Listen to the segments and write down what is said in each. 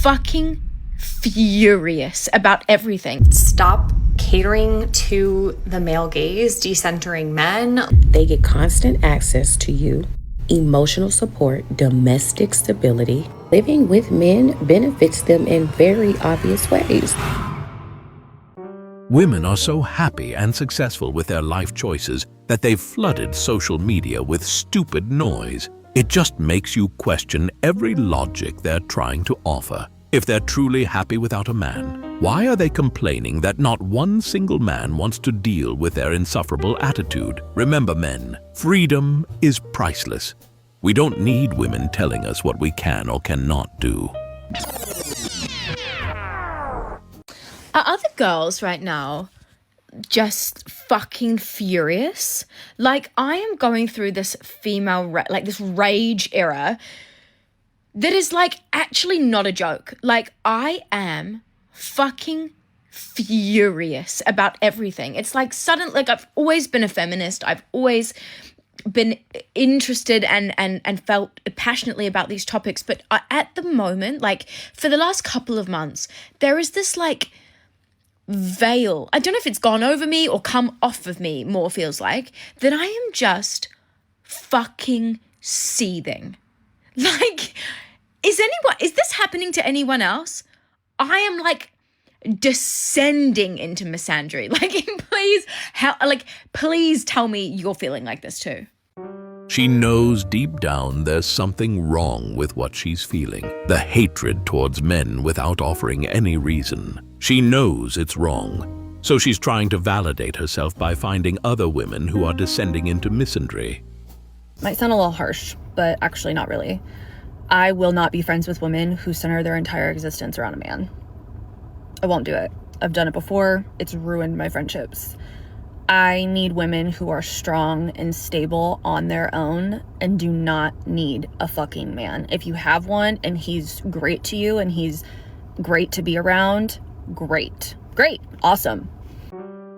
fucking furious about everything. Stop catering to the male gaze, decentering men. They get constant access to you, emotional support, domestic stability. Living with men benefits them in very obvious ways. Women are so happy and successful with their life choices that they've flooded social media with stupid noise. It just makes you question every logic they're trying to offer. If they're truly happy without a man, why are they complaining that not one single man wants to deal with their insufferable attitude? Remember, men, freedom is priceless. We don't need women telling us what we can or cannot do. Are other girls right now just fucking furious? Like, I am going through this this rage era that is, like, actually not a joke. Like, I am fucking furious about everything. It's like like, I've always been a feminist. I've always been interested and felt passionately about these topics. But at the moment, like, for the last couple of months, there is this, like, veil. I don't know if it's gone over me or come off of me, more feels like, that I am just fucking seething. Like, is this happening to anyone else? I am, like, descending into misandry. Like, please tell me you're feeling like this too. She knows deep down there's something wrong with what she's feeling. The hatred towards men without offering any reason. She knows it's wrong. So she's trying to validate herself by finding other women who are descending into misandry. Might sound a little harsh, but actually not really. I will not be friends with women who center their entire existence around a man. I won't do it. I've done it before. It's ruined my friendships. I need women who are strong and stable on their own and do not need a fucking man. If you have one and he's great to you and he's great to be around, great, awesome.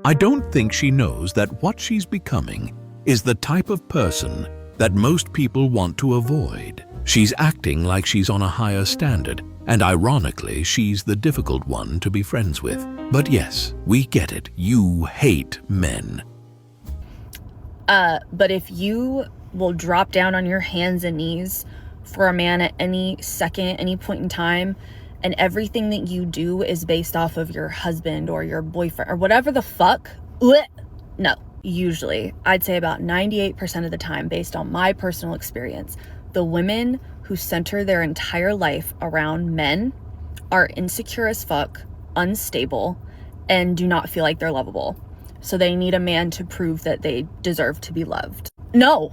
I don't think she knows that what she's becoming is the type of person that most people want to avoid. She's acting like she's on a higher standard, and ironically, she's the difficult one to be friends with. But yes, we get it. You hate men. But if you will drop down on your hands and knees for a man at any second, any point in time, and everything that you do is based off of your husband or your boyfriend or whatever the fuck, no. Usually, I'd say about 98% of the time, based on my personal experience, the women who center their entire life around men are insecure as fuck, unstable, and do not feel like they're lovable. So they need a man to prove that they deserve to be loved. No.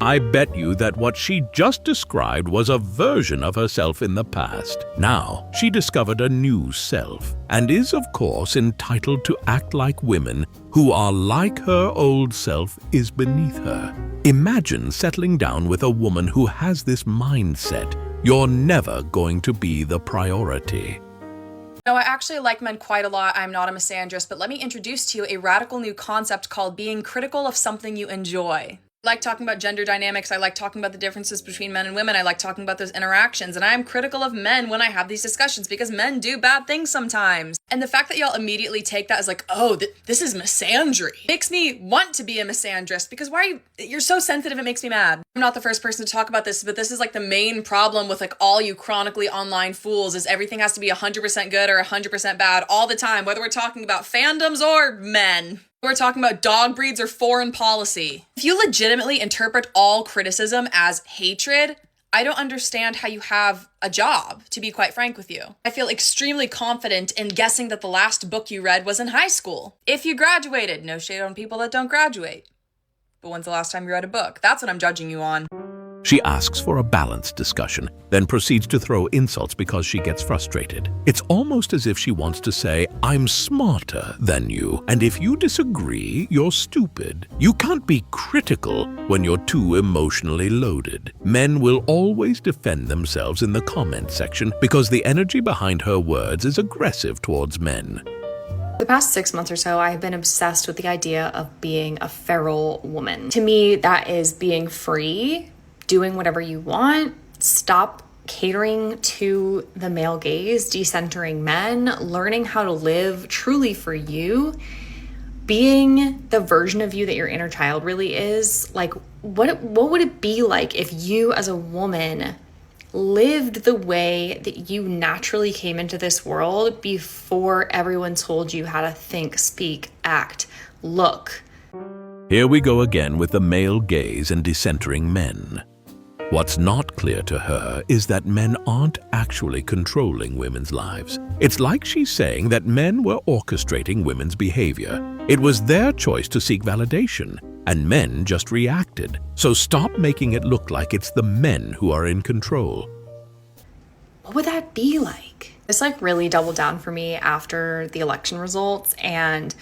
I bet you that what she just described was a version of herself in the past. Now, she discovered a new self, and is, of course, entitled to act like women who are like her old self is beneath her. Imagine settling down with a woman who has this mindset. You're never going to be the priority. No, I actually like men quite a lot. I'm not a misandrist, but let me introduce to you a radical new concept called being critical of something you enjoy. I like talking about gender dynamics. I like talking about the differences between men and women. I like talking about those interactions. And I am critical of men when I have these discussions because men do bad things sometimes. And the fact that y'all immediately take that as like, oh, this is misandry makes me want to be a misandrist because you're so sensitive, it makes me mad. I'm not the first person to talk about this, but this is like the main problem with like all you chronically online fools is everything has to be 100% good or 100% bad all the time, whether we're talking about fandoms or men. We're talking about dog breeds or foreign policy. If you legitimately interpret all criticism as hatred, I don't understand how you have a job, to be quite frank with you. I feel extremely confident in guessing that the last book you read was in high school. If you graduated, no shade on people that don't graduate. But when's the last time you read a book? That's what I'm judging you on. She asks for a balanced discussion, then proceeds to throw insults because she gets frustrated. It's almost as if she wants to say, I'm smarter than you, and if you disagree, you're stupid. You can't be critical when you're too emotionally loaded. Men will always defend themselves in the comment section because the energy behind her words is aggressive towards men. The past 6 months or so, I have been obsessed with the idea of being a feral woman. To me, that is being free, doing whatever you want. Stop catering to the male gaze, decentering men, learning how to live truly for you, being the version of you that your inner child really is. Like, what would it be like if you as a woman lived the way that you naturally came into this world before everyone told you how to think, speak, act, look? Here we go again with the male gaze and decentering men. What's not clear to her is that men aren't actually controlling women's lives. It's like she's saying that men were orchestrating women's behavior. It was their choice to seek validation, and men just reacted. So stop making it look like it's the men who are in control. What would that be like? This like really doubled down for me after the election results, and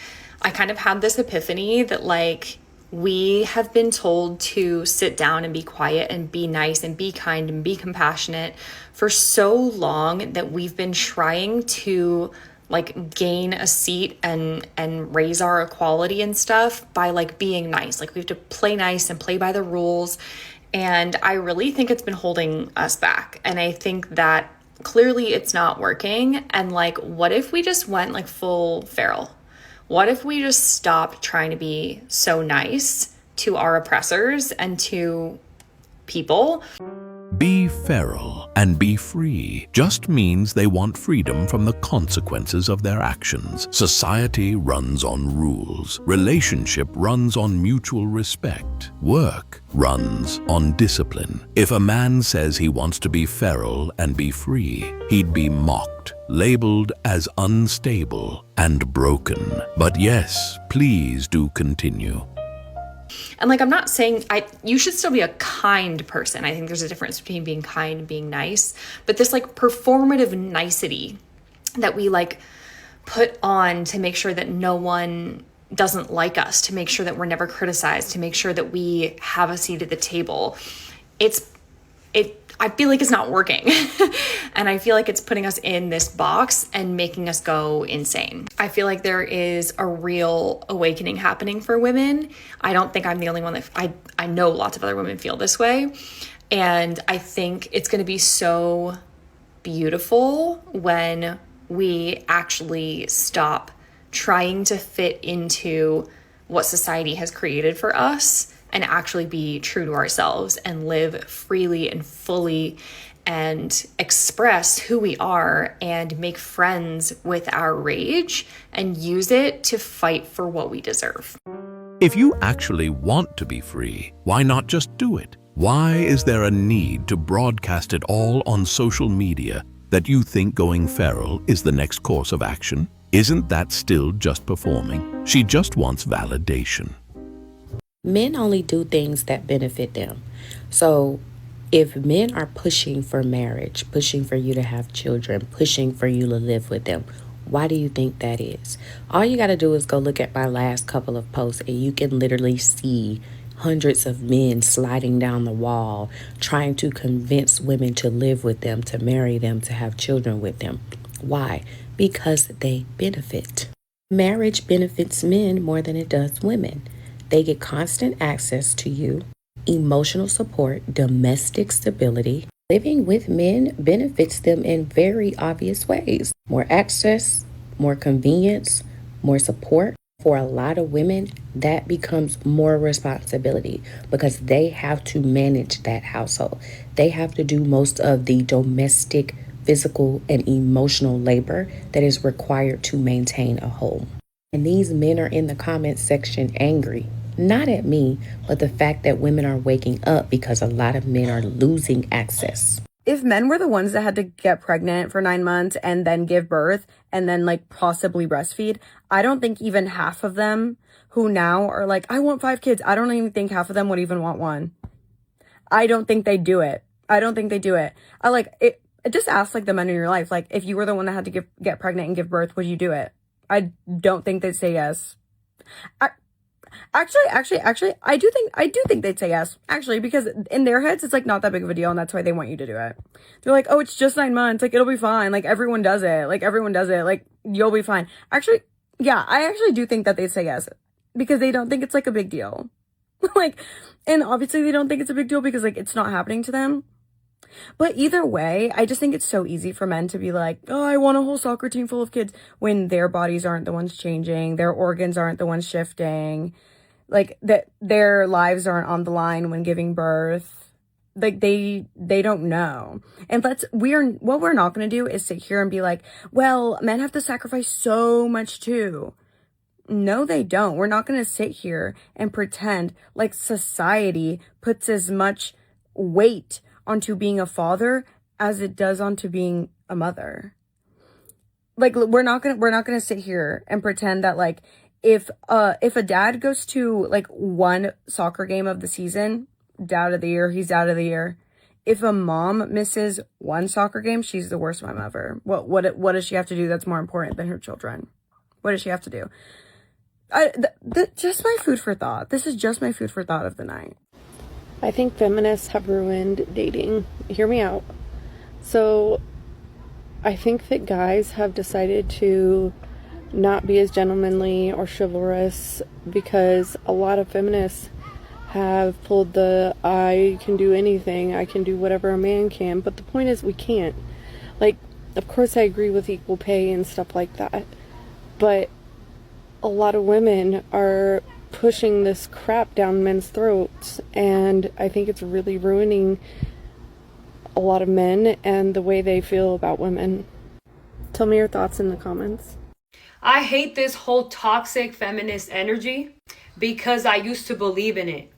I kind of had this epiphany that like we have been told to sit down and be quiet and be nice and be kind and be compassionate for so long that we've been trying to like gain a seat and raise our equality and stuff by like being nice. Like we have to play nice and play by the rules. And I really think it's been holding us back. And I think that clearly it's not working. And like, what if we just went like full feral? What if we just stopped trying to be so nice to our oppressors and to people? Be feral and be free just means they want freedom from the consequences of their actions. Society runs on rules. Relationship runs on mutual respect. Work runs on discipline. If a man says he wants to be feral and be free, he'd be mocked, labeled as unstable and broken. But yes, please do continue. And like, I'm not saying you should still be a kind person. I think there's a difference between being kind and being nice. But this like performative nicety that we like put on to make sure that no one doesn't like us, to make sure that we're never criticized, to make sure that we have a seat at the table, I feel like it's not working. And I feel like it's putting us in this box and making us go insane. I feel like there is a real awakening happening for women. I don't think I'm the only one that I know lots of other women feel this way. And I think it's going to be so beautiful when we actually stop trying to fit into what society has created for us and actually be true to ourselves and live freely and fully and express who we are and make friends with our rage and use it to fight for what we deserve. If you actually want to be free, why not just do it? Why is there a need to broadcast it all on social media that you think going feral is the next course of action? Isn't that still just performing? She just wants validation. Men only do things that benefit them. So if men are pushing for marriage, pushing for you to have children, pushing for you to live with them, why do you think that is? All you got to do is go look at my last couple of posts and you can literally see hundreds of men sliding down the wall, trying to convince women to live with them, to marry them, to have children with them. Why? Because they benefit. Marriage benefits men more than it does women. They get constant access to you, emotional support, domestic stability. Living with men benefits them in very obvious ways. More access, more convenience, more support. For a lot of women, that becomes more responsibility because they have to manage that household. They have to do most of the domestic, physical, and emotional labor that is required to maintain a home. And these men are in the comment section angry. Not at me, but the fact that women are waking up because a lot of men are losing access. If men were the ones that had to get pregnant for 9 months and then give birth and then like possibly breastfeed, I don't think even half of them who now are like, I want 5 kids. I don't even think half of them would even want one. I don't think they do it. I like it. Just ask like the men in your life. Like if you were the one that had to get pregnant and give birth, would you do it? I don't think they'd say yes. Actually, I do think they'd say yes. Actually, because in their heads, it's like not that big of a deal, and that's why they want you to do it. They're like, oh, it's just 9 months. Like, it'll be fine. Like, everyone does it. Like, you'll be fine. Actually, yeah, I actually do think that they'd say yes because they don't think it's like a big deal. Like, and obviously they don't think it's a big deal because like it's not happening to them. But either way, I just think it's so easy for men to be like, oh, I want a whole soccer team full of kids when their bodies aren't the ones changing, their organs aren't the ones shifting, like that their lives aren't on the line when giving birth. Like they don't know. And what we're not going to do is sit here and be like, well, men have to sacrifice so much too. No, they don't. We're not going to sit here and pretend like society puts as much weight onto being a father as it does onto being a mother. Like we're not gonna sit here and pretend that like if a dad goes to like one soccer game of the season, out of the year, he's out of the year. If a mom misses one soccer game, she's the worst mom ever. What does she have to do that's more important than her children? What does she have to do? Just my food for thought. This is just my food for thought of the night. I think feminists have ruined dating. Hear me out. So, I think that guys have decided to not be as gentlemanly or chivalrous because a lot of feminists have pulled the I can do anything, I can do whatever a man can, but the point is we can't. Like, of course I agree with equal pay and stuff like that, but a lot of women are pushing this crap down men's throats, and I think it's really ruining a lot of men and the way they feel about women. Tell me your thoughts in the comments. I hate this whole toxic feminist energy because I used to believe in it.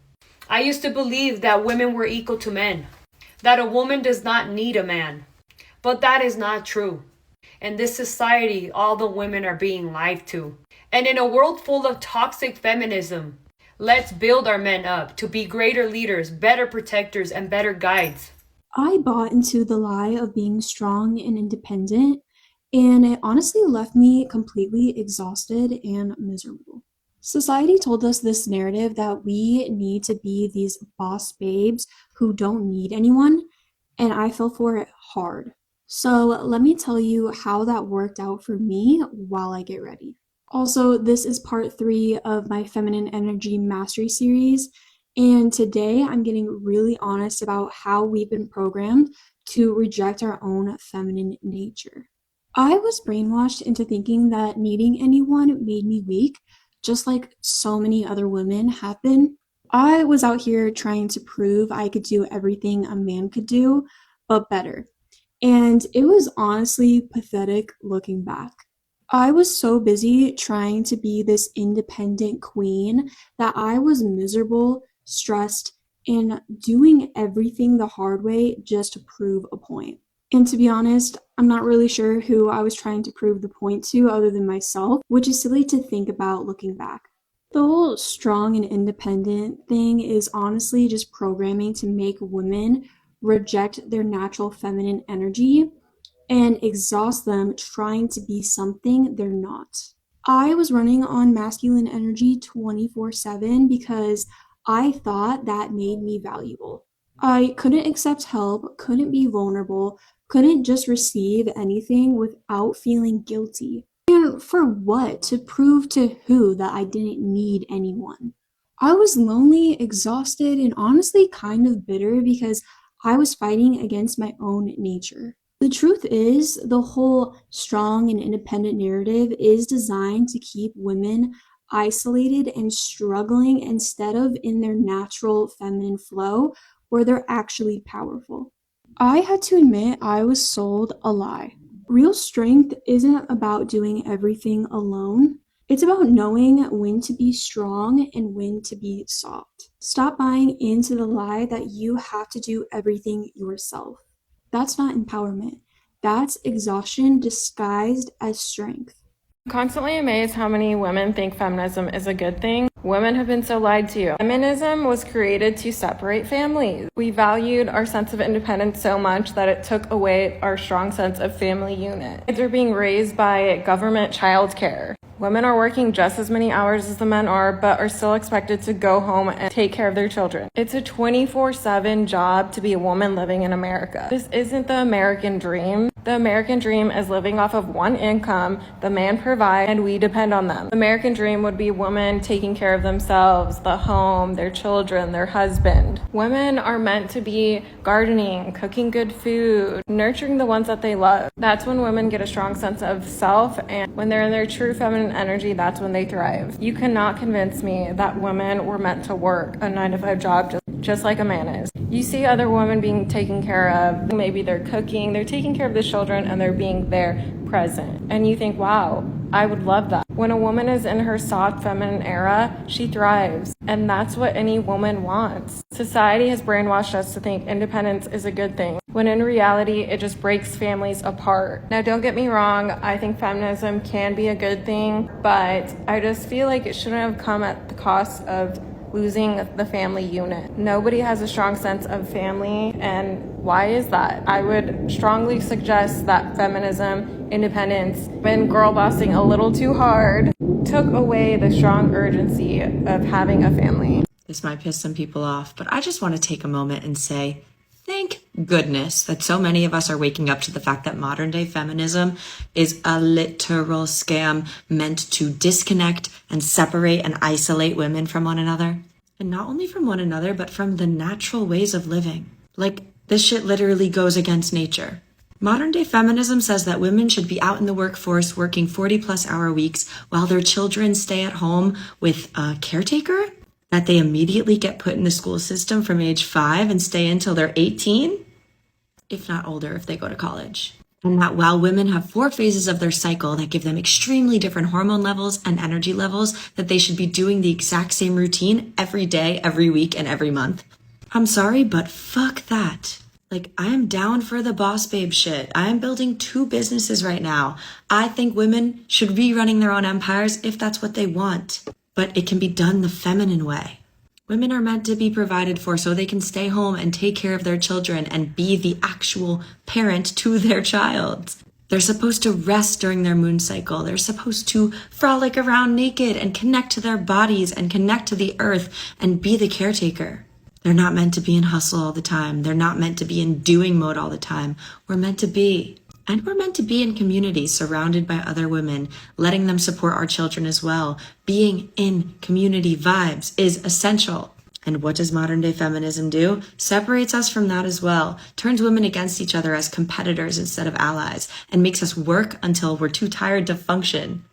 I used to believe that women were equal to men, that a woman does not need a man. But that is not true. In this society, all the women are being lied to. And in a world full of toxic feminism, let's build our men up to be greater leaders, better protectors, and better guides. I bought into the lie of being strong and independent, and it honestly left me completely exhausted and miserable. Society told us this narrative that we need to be these boss babes who don't need anyone, and I fell for it hard. So let me tell you how that worked out for me while I get ready. Also, this is part 3 of my Feminine Energy Mastery series, and today I'm getting really honest about how we've been programmed to reject our own feminine nature. I was brainwashed into thinking that needing anyone made me weak, just like so many other women have been. I was out here trying to prove I could do everything a man could do, but better. And it was honestly pathetic looking back. I was so busy trying to be this independent queen that I was miserable, stressed, and doing everything the hard way just to prove a point. And to be honest, I'm not really sure who I was trying to prove the point to other than myself, which is silly to think about looking back. The whole strong and independent thing is honestly just programming to make women reject their natural feminine energy and exhaust them trying to be something they're not. I was running on masculine energy 24/7 because I thought that made me valuable. I couldn't accept help, couldn't be vulnerable, couldn't just receive anything without feeling guilty. And for what? To prove to who that I didn't need anyone? I was lonely, exhausted, and honestly kind of bitter because I was fighting against my own nature. The truth is, the whole strong and independent narrative is designed to keep women isolated and struggling instead of in their natural feminine flow where they're actually powerful. I had to admit I was sold a lie. Real strength isn't about doing everything alone. It's about knowing when to be strong and when to be soft. Stop buying into the lie that you have to do everything yourself. That's not empowerment. That's exhaustion disguised as strength. I'm constantly amazed how many women think feminism is a good thing. Women have been so lied to. Feminism was created to separate families. We valued our sense of independence so much that it took away our strong sense of family unit. Kids are being raised by government childcare. Women are working just as many hours as the men are, but are still expected to go home and take care of their children. It's a 24/7 job to be a woman living in America. This isn't the American dream. The American dream is living off of one income, the man provides, and we depend on them. The American dream would be women taking care of themselves, the home, their children, their husband. Women are meant to be gardening, cooking good food, nurturing the ones that they love. That's when women get a strong sense of self, and when they're in their true feminine energy, that's when they thrive. You cannot convince me that women were meant to work a 9-to-5 job just like a man is. You see other women being taken care of, maybe they're cooking, they're taking care of the children, and they're being there present. And you think, wow, I would love that. When a woman is in her soft feminine era, she thrives. And that's what any woman wants. Society has brainwashed us to think independence is a good thing, when in reality, it just breaks families apart. Now, don't get me wrong, I think feminism can be a good thing, but I just feel like it shouldn't have come at the cost of losing the family unit. Nobody has a strong sense of family, and why is that? I would strongly suggest that feminism, independence, been girl bossing a little too hard, took away the strong urgency of having a family. This might piss some people off, but I just want to take a moment and say, thank goodness that so many of us are waking up to the fact that modern day feminism is a literal scam meant to disconnect and separate and isolate women from one another. And not only from one another, but from the natural ways of living. Like, this shit literally goes against nature. Modern day feminism says that women should be out in the workforce working 40+ hour weeks while their children stay at home with a caretaker, that they immediately get put in the school system from age 5 and stay until they're 18, if not older if they go to college. And that while women have 4 phases of their cycle that give them extremely different hormone levels and energy levels, that they should be doing the exact same routine every day, every week, and every month. I'm sorry, but fuck that. Like, I am down for the boss babe shit. I am building 2 businesses right now. I think women should be running their own empires if that's what they want. But it can be done the feminine way. Women are meant to be provided for so they can stay home and take care of their children and be the actual parent to their child. They're supposed to rest during their moon cycle. They're supposed to frolic around naked and connect to their bodies and connect to the earth and be the caretaker. They're not meant to be in hustle all the time. They're not meant to be in doing mode all the time. We're meant to be. And we're meant to be in communities surrounded by other women, letting them support our children as well. Being in community vibes is essential. And what does modern day feminism do? Separates us from that as well, turns women against each other as competitors instead of allies, and makes us work until we're too tired to function,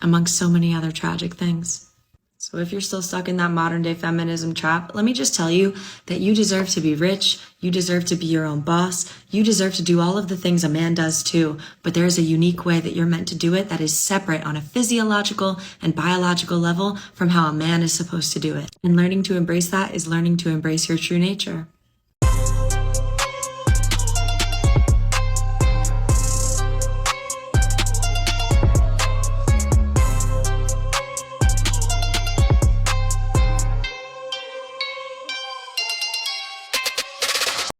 amongst so many other tragic things. So if you're still stuck in that modern day feminism trap, let me just tell you that you deserve to be rich, you deserve to be your own boss, you deserve to do all of the things a man does too, but there is a unique way that you're meant to do it that is separate on a physiological and biological level from how a man is supposed to do it. And learning to embrace that is learning to embrace your true nature.